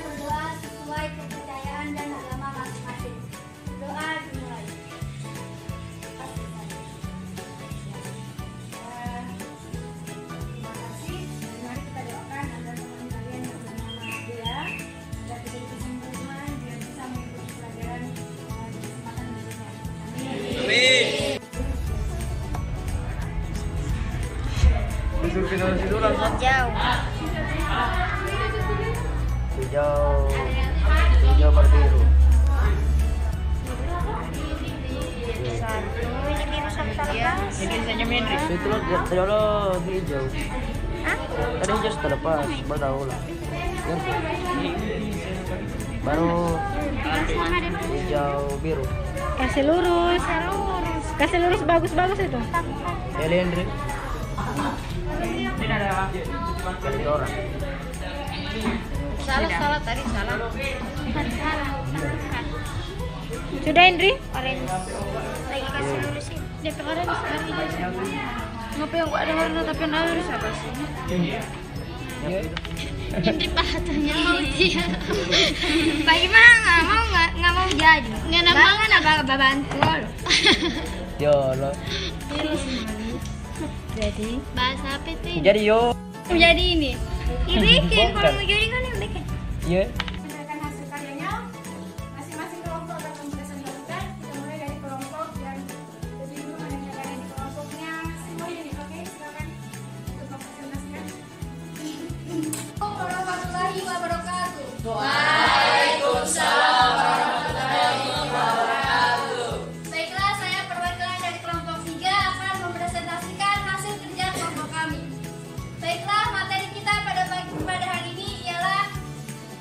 berdoa sesuai kepercayaan dan agama masing-masing. Doa dimulai. Terima kasih. Mari kita doakan agar teman kalian yang bernama Bella agar diberi kesembuhan biar bisa mengikuti pelajaran di kesempatan berikutnya. Amin. Hijau berbiru. Itu loh hijau. Tadi hijau sudah lepas, baru ulang. Baru hijau biru. Kasih lurus. Kasih lurus bagus-bagus itu. Elendri. Kasih orang. Salah tadi salah. Sudah Indri? Orange. Lagi kasih lurusin. Dia kemarin sekali aja. Ngapa yang gua ada warna tapi yang harus apa sih? Indri pahatnya mau dia. Bagaimana nggak mau jadi? Nggak mau bantu. Yolo. Jadi Bahasa apa itu? Jadi yo. Jadi ini. Bikin Bukan. kalau mau jadi kan yang bikin. Iya. Berdasarkan hasil karyanya, masing-masing kelompok akan mempresentasikan. Kita mulai dari kelompok yang lebih dulu menanyakan di kelompoknya. Semuanya nih, oke? Silakan untuk mempresentasikan. Assalamualaikum warahmatullahi wabarakatuh. Baiklah, saya perwakilan dari kelompok 3 akan mempresentasikan hasil kerja kelompok kami. Baiklah, materi kita pada hari ini ialah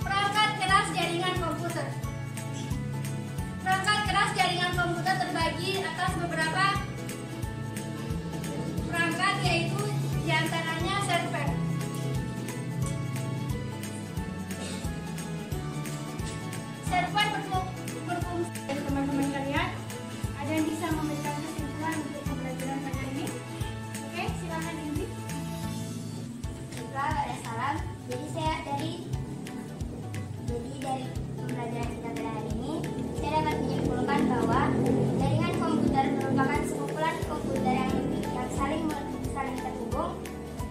perangkat keras jaringan komputer. Perangkat keras jaringan komputer terbagi atas beberapa perangkat, yaitu diantaranya server. Server berfungsi. Dari teman-teman kalian, ada yang bisa memberikan kesimpulan untuk pembelajaran pada ini? Oke, silakan Indri. Baiklah, ada salam. Jadi dari pembelajaran kita pada hari ini, saya dapat menyimpulkan bahwa jaringan komputer merupakan sekumpulan komputer yang saling terhubung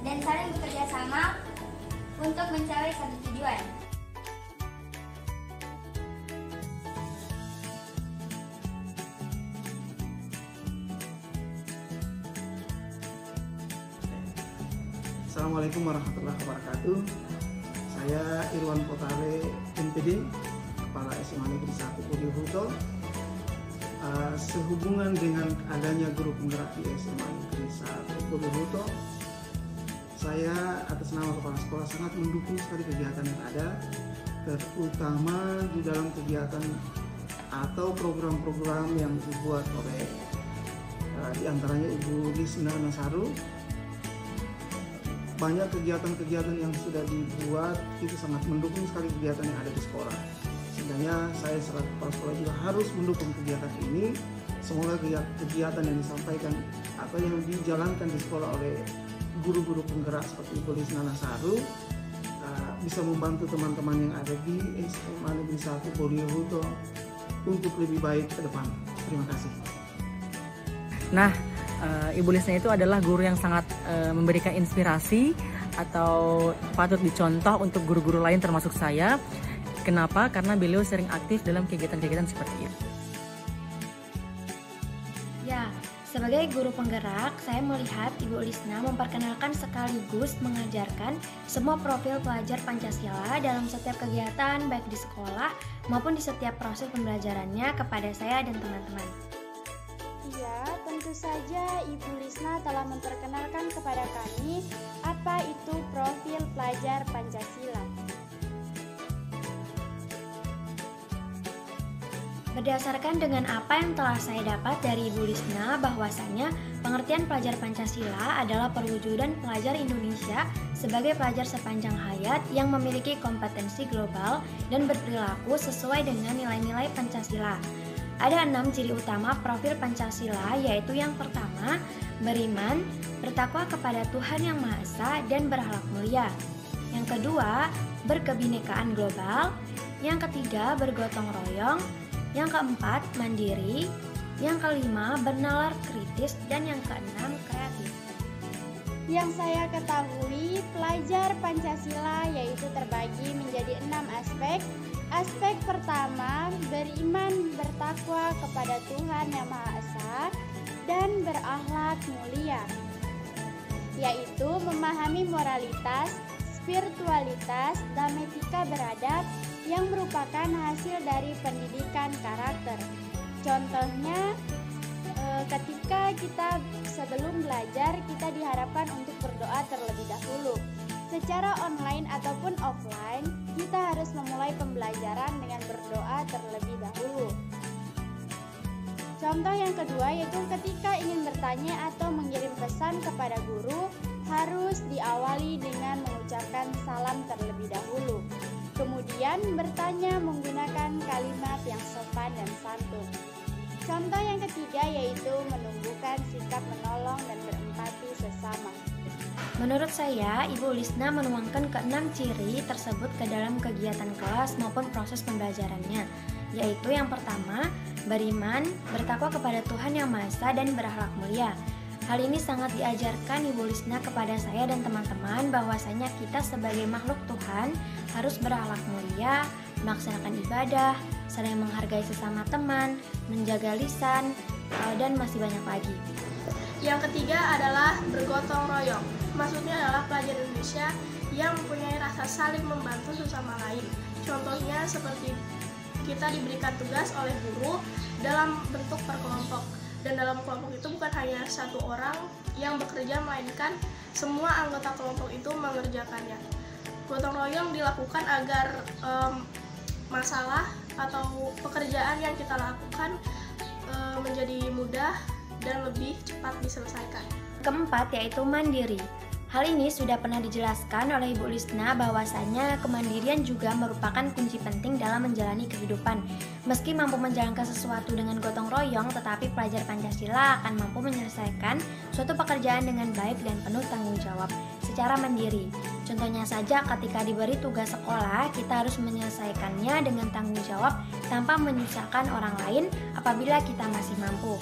dan saling bekerja sama untuk mencapai satu tujuan. Assalamualaikum warahmatullahi wabarakatuh. Saya Irwan Potale MPD, Kepala SMA Negeri 1 Budi Huto. Sehubungan dengan adanya guru penggerak di SMA Negeri 1 Budi Huto, saya atas nama Kepala Sekolah sangat mendukung sekali kegiatan yang ada, terutama di dalam kegiatan atau program-program yang dibuat oleh diantaranya Ibu Lisna Nasaru. Banyak kegiatan-kegiatan yang sudah dibuat itu sangat mendukung sekali kegiatan yang ada di sekolah. Sebenarnya saya selaku kepala sekolah juga harus mendukung kegiatan ini. Semoga kegiatan yang disampaikan atau yang dijalankan di sekolah oleh guru-guru penggerak seperti Ibu Lisna Nasaru bisa membantu teman-teman yang ada di SMA Negeri 1 Budi Huto untuk lebih baik ke depan. Terima kasih. Nah, Ibu Lisna itu adalah guru yang sangat memberikan inspirasi atau patut dicontoh untuk guru-guru lain termasuk saya. Kenapa? Karena beliau sering aktif dalam kegiatan-kegiatan seperti itu. Ya, sebagai guru penggerak, saya melihat Ibu Lisna memperkenalkan sekaligus mengajarkan semua profil pelajar Pancasila dalam setiap kegiatan baik di sekolah maupun di setiap proses pembelajarannya kepada saya dan teman-teman. Iya, tentu saja Ibu Lisna telah memperkenalkan kepada kami apa itu profil pelajar Pancasila. Berdasarkan dengan apa yang telah saya dapat dari Ibu Lisna, bahwasanya pengertian pelajar Pancasila adalah perwujudan pelajar Indonesia sebagai pelajar sepanjang hayat yang memiliki kompetensi global dan berperilaku sesuai dengan nilai-nilai Pancasila. Ada 6 ciri utama profil Pancasila, yaitu yang pertama, beriman, bertakwa kepada Tuhan Yang Maha Esa, dan berakhlak mulia. Yang kedua, berkebinekaan global, yang ketiga bergotong royong, yang keempat mandiri, yang kelima bernalar kritis, dan yang keenam kreatif. Yang saya ketahui, pelajar Pancasila yaitu terbagi menjadi 6 aspek. Aspek pertama, beriman bertakwa kepada Tuhan Yang Maha Esa dan berakhlak mulia, yaitu memahami moralitas, spiritualitas, dan etika beradab yang merupakan hasil dari pendidikan karakter. Contohnya, ketika kita sebelum belajar, kita diharapkan untuk berdoa terlebih dahulu. Secara online ataupun offline, kita harus memulai pembelajaran dengan berdoa terlebih dahulu. Contoh yang kedua yaitu ketika ingin bertanya atau mengirim pesan kepada guru, harus diawali dengan mengucapkan salam terlebih dahulu. Kemudian bertanya menggunakan kalimat yang sopan dan santun. Contoh yang ketiga yaitu menumbuhkan sikap menolong dan berempati sesama. Menurut saya, Ibu Lisna menuangkan ke-6 ciri tersebut ke dalam kegiatan kelas maupun proses pembelajarannya, yaitu yang pertama, beriman, bertakwa kepada Tuhan Yang Maha Esa dan berakhlak mulia. Hal ini sangat diajarkan Ibu Lisna kepada saya dan teman-teman bahwasanya kita sebagai makhluk Tuhan harus berakhlak mulia, melaksanakan ibadah, saling menghargai sesama teman, menjaga lisan, dan masih banyak lagi. Yang ketiga adalah bergotong royong. Maksudnya adalah pelajar Indonesia yang mempunyai rasa saling membantu sesama lain. Contohnya seperti kita diberikan tugas oleh guru dalam bentuk perkelompok. Dan dalam kelompok itu bukan hanya satu orang yang bekerja, melainkan semua anggota kelompok itu mengerjakannya. Gotong royong dilakukan agar masalah atau pekerjaan yang kita lakukan menjadi mudah dan lebih cepat diselesaikan. Keempat yaitu mandiri. Hal ini sudah pernah dijelaskan oleh Ibu Lisna bahwasanya kemandirian juga merupakan kunci penting dalam menjalani kehidupan. Meski mampu menjalankan sesuatu dengan gotong royong, tetapi pelajar Pancasila akan mampu menyelesaikan suatu pekerjaan dengan baik dan penuh tanggung jawab secara mandiri. Contohnya saja ketika diberi tugas sekolah, kita harus menyelesaikannya dengan tanggung jawab tanpa menyusahkan orang lain apabila kita masih mampu.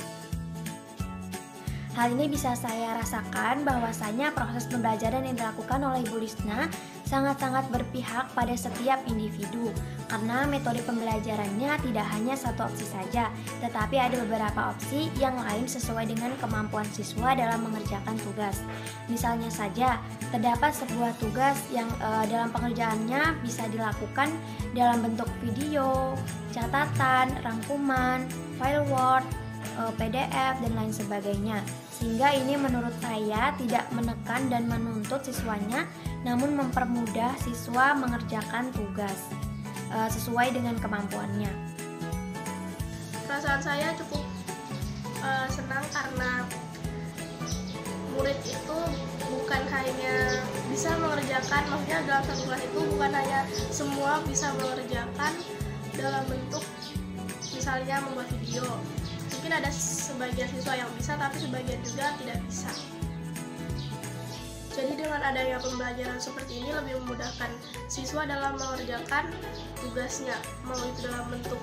Hal ini bisa saya rasakan bahwasanya proses pembelajaran yang dilakukan oleh Ibu Lisna sangat-sangat berpihak pada setiap individu, karena metode pembelajarannya tidak hanya satu opsi saja, tetapi ada beberapa opsi yang lain sesuai dengan kemampuan siswa dalam mengerjakan tugas. Misalnya saja, terdapat sebuah tugas yang dalam pengerjaannya bisa dilakukan dalam bentuk video, catatan, rangkuman, file Word, PDF, dan lain sebagainya. Sehingga ini menurut saya tidak menekan dan menuntut siswanya, namun mempermudah siswa mengerjakan tugas sesuai dengan kemampuannya. Perasaan saya cukup senang karena murid itu bukan hanya bisa mengerjakan, maksudnya dalam satu kelas itu bukan hanya semua bisa mengerjakan dalam bentuk misalnya membuat video. Mungkin ada sebagian siswa yang bisa, tapi sebagian juga tidak bisa. Jadi dengan adanya pembelajaran seperti ini lebih memudahkan siswa dalam mengerjakan tugasnya, mau itu dalam bentuk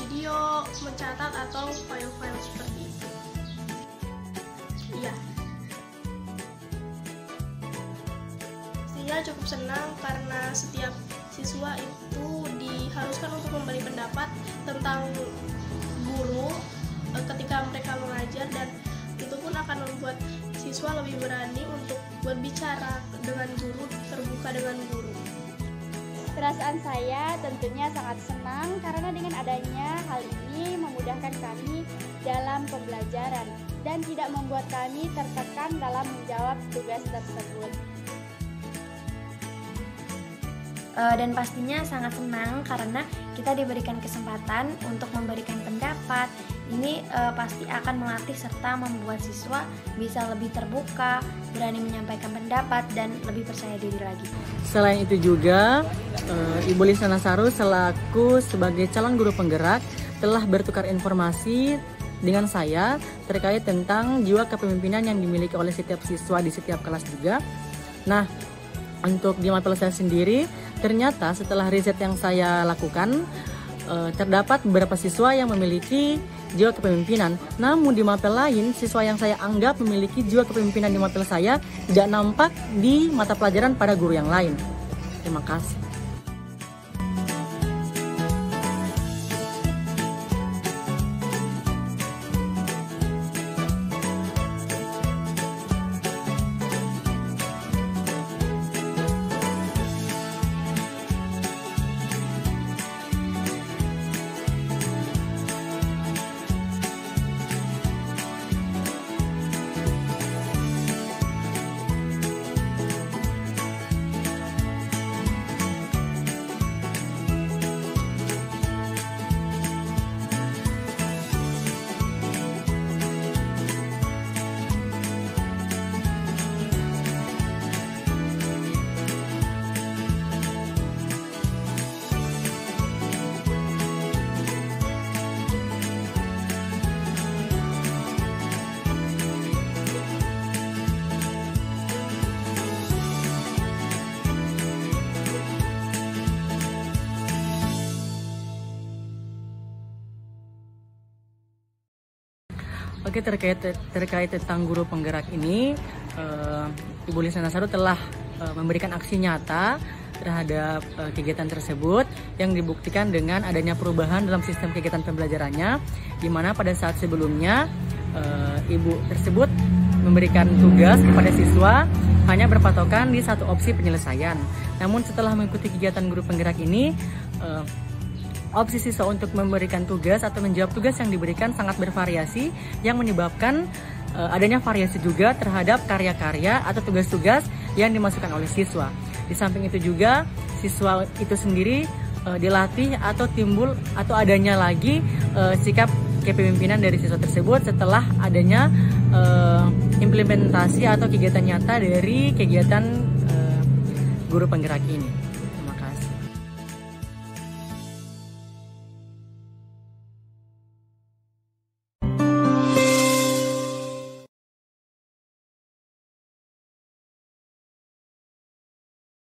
video, mencatat, atau file-file seperti itu. Iya. Pastinya cukup senang karena setiap siswa itu diharuskan untuk memberi pendapat tentang guru ketika mereka mengajar, dan itu pun akan membuat siswa lebih berani untuk berbicara dengan guru, terbuka dengan guru. Perasaan saya tentunya sangat senang karena dengan adanya hal ini memudahkan kami dalam pembelajaran dan tidak membuat kami tertekan dalam menjawab tugas tersebut. Dan pastinya sangat senang karena kita diberikan kesempatan untuk memberikan pendapat. Ini pasti akan melatih serta membuat siswa bisa lebih terbuka, berani menyampaikan pendapat, dan lebih percaya diri lagi. Selain itu juga, Ibu Lisna Nasaru selaku sebagai calon guru penggerak telah bertukar informasi dengan saya terkait tentang jiwa kepemimpinan yang dimiliki oleh setiap siswa di setiap kelas juga. Nah, untuk di mapel saya sendiri, Ternyata setelah riset yang saya lakukan, terdapat beberapa siswa yang memiliki jiwa kepemimpinan. Namun di mapel lain, siswa yang saya anggap memiliki jiwa kepemimpinan di mapel saya tidak nampak di mata pelajaran pada guru yang lain. Terima kasih. Oke, terkait tentang guru penggerak ini, Ibu Lisna Nasaru telah memberikan aksi nyata terhadap kegiatan tersebut yang dibuktikan dengan adanya perubahan dalam sistem kegiatan pembelajarannya, di mana pada saat sebelumnya ibu tersebut memberikan tugas kepada siswa hanya berpatokan di satu opsi penyelesaian. Namun setelah mengikuti kegiatan guru penggerak ini, opsi siswa untuk memberikan tugas atau menjawab tugas yang diberikan sangat bervariasi, yang menyebabkan adanya variasi juga terhadap karya-karya atau tugas-tugas yang dimasukkan oleh siswa. Di samping itu juga siswa itu sendiri dilatih atau timbul atau adanya lagi sikap kepemimpinan dari siswa tersebut setelah adanya implementasi atau kegiatan nyata dari kegiatan guru penggerak ini.